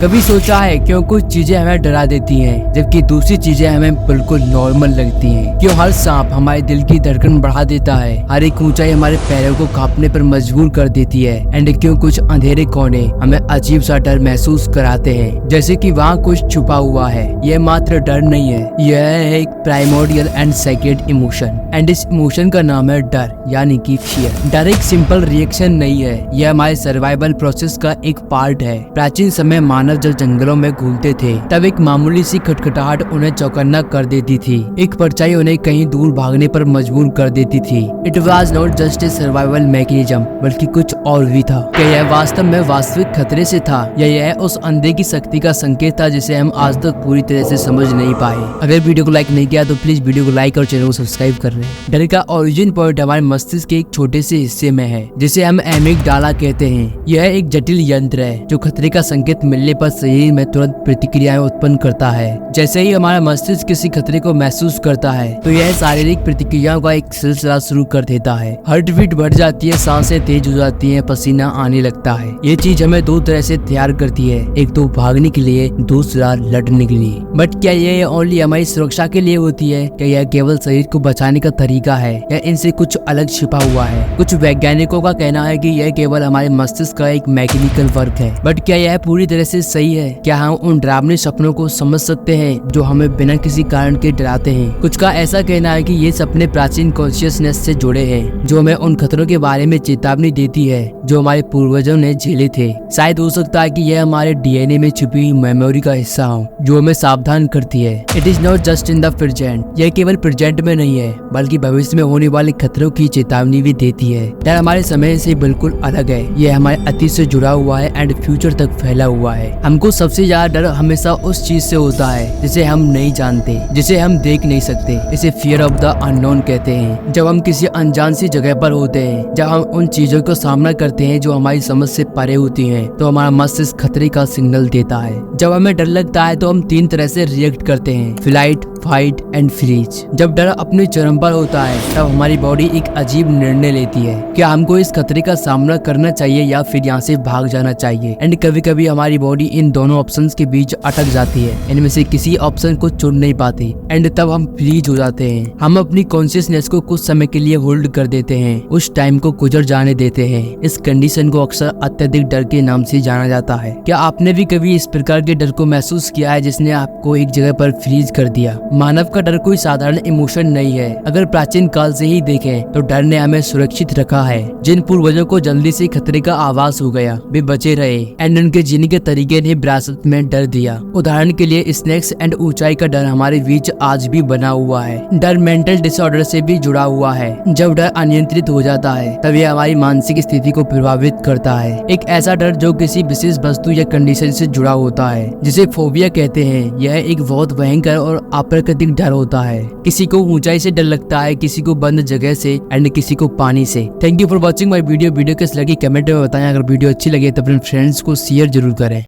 कभी सोचा है क्यों कुछ चीजें हमें डरा देती हैं जबकि दूसरी चीजें हमें बिल्कुल नॉर्मल लगती हैं। क्यों हर सांप हमारे दिल की धड़कन बढ़ा देता है, हर एक ऊंचाई हमारे पैरों को कांपने पर मजबूर कर देती है, एंड क्यों कुछ अंधेरे कोने हमें अजीब सा डर महसूस कराते हैं, जैसे कि वहाँ कुछ छुपा हुआ है। यह मात्र डर नहीं है, यह है एक primordial and secret emotion, and इस इमोशन का नाम है डर, यानी कि फियर। डर एक सिंपल रिएक्शन नहीं है, यह हमारे सर्वाइवल प्रोसेस का एक पार्ट है। प्राचीन समय मानव जब जंगलों में घूमते थे तब एक मामूली सी खटखटाहट उन्हें चौकन्ना कर देती थी, एक परछाई उन्हें कहीं दूर भागने पर मजबूर कर देती थी। It was not just a survival mechanism, बल्कि कुछ और भी था। क्या यह वास्तव में वास्तविक खतरे से था, या यह उस अंधे की शक्ति का संकेत था जिसे हम आज तक पूरी तरह से समझ नहीं पाए। अगर वीडियो को लाइक नहीं किया तो प्लीज वीडियो को लाइक और चैनल को सब्सक्राइब कर लें। डर का ओरिजिन पॉइंट हमारे मस्तिष्क के एक छोटे से हिस्से में है, जिसे हम एमिगडाला कहते हैं। यह एक जटिल यंत्र है जो खतरे का संकेत मिलने पर शरीर में तुरंत प्रतिक्रियाएं उत्पन्न करता है। जैसे ही हमारा मस्तिष्क किसी खतरे को महसूस करता है तो यह शारीरिक प्रतिक्रियाओं का एक सिलसिला शुरू कर देता है। हार्ट बीट बढ़ जाती है, सांसें तेज हो जाती हैं, पसीना आने लगता है। ये चीज हमें दो तरह से तैयार करती है, एक तो भागने के लिए, दूसरा लड़ने के लिए। बट क्या ये ओनली हमारी सुरक्षा के लिए होती है? क्या यह केवल शरीर को बचाने का तरीका है, या इनसे कुछ अलग छिपा हुआ है? कुछ वैज्ञानिकों का कहना है कि यह केवल हमारे मस्तिष्क का एक मैकेनिकल वर्क है। बट क्या यह पूरी तरह से सही है? क्या हम उन डरावने सपनों को समझ सकते हैं जो हमें बिना किसी कारण के डराते हैं? कुछ का ऐसा कहना है कि ये सपने प्राचीन कॉन्शियसनेस से जुड़े हैं, जो हमें उन खतरों के बारे में चेतावनी देती है जो हमारे पूर्वजों ने झेले थे। शायद हो सकता है कि यह हमारे डीएनए में छुपी हुई मेमोरी का हिस्सा हो, जो हमें सावधान करती है। It is not just in the present, यह केवल प्रेजेंट में नहीं है बल्कि भविष्य में होने वाले खतरों की चेतावनी भी देती है। डर हमारे समय से बिल्कुल अलग है, यह हमारे अतीत से जुड़ा हुआ है एंड फ्यूचर तक फैला हुआ है। हमको सबसे ज्यादा डर हमेशा उस चीज से होता है जिसे हम नहीं जानते, जिसे हम देख नहीं सकते। इसे फियर ऑफ द अननोन कहते हैं। जब हम किसी अनजान सी जगह पर होते हैं, जब हम उन चीजों को सामना करते हैं जो हमारी समझ से परे होती हैं, तो हमारा मस्तिष्क खतरे का सिग्नल देता है। जब हमें डर लगता है तो हम तीन तरह से रिएक्ट करते हैं: फ्लाइट, फाइट एंड फ्रीज। जब डर अपने चरम पर होता है तब हमारी बॉडी एक अजीब निर्णय लेती है, क्या हमको इस खतरे का सामना करना चाहिए या फिर यहाँ से भाग जाना चाहिए। एंड कभी कभी हमारी बॉडी इन दोनों ऑप्शंस के बीच अटक जाती है, इनमें से किसी ऑप्शन को चुन नहीं पाती, एंड तब हम फ्रीज हो जाते हैं। हम अपनी कॉन्शियसनेस को कुछ समय के लिए होल्ड कर देते हैं, उस टाइम को गुजर जाने देते हैं। इस कंडीशन को अक्सर अत्यधिक डर के नाम से जाना जाता है। क्या आपने भी कभी इस प्रकार के डर को महसूस किया है जिसने आपको एक जगह पर फ्रीज कर दिया? मानव का डर कोई साधारण इमोशन नहीं है। अगर प्राचीन काल से ही देखें तो डर ने हमें सुरक्षित रखा है। जिन पूर्वजों को जल्दी से खतरे का आभास हो गया वे बचे रहे, एंड उनके जीने के तरीके ने विरासत में डर दिया। उदाहरण के लिए स्नेक्स एंड ऊंचाई का डर हमारे बीच आज भी बना हुआ है। डर मेंटल डिसऑर्डर से भी जुड़ा हुआ है। जब डर अनियंत्रित हो जाता है तब यह हमारी मानसिक स्थिति को प्रभावित करता है। एक ऐसा डर जो किसी विशेष वस्तु या कंडीशन से जुड़ा होता है, जिसे फोबिया कहते हैं। यह एक बहुत भयंकर और अप्राकृतिक डर होता है। किसी को ऊंचाई से डर लगता है, किसी को बंद जगह से, एंड किसी को पानी से। Thank you for watching my video. Video कैसी लगी कमेंट में बताएं। अगर वीडियो अच्छी लगे तो अपने फ्रेंड्स को शेयर जरूर करें।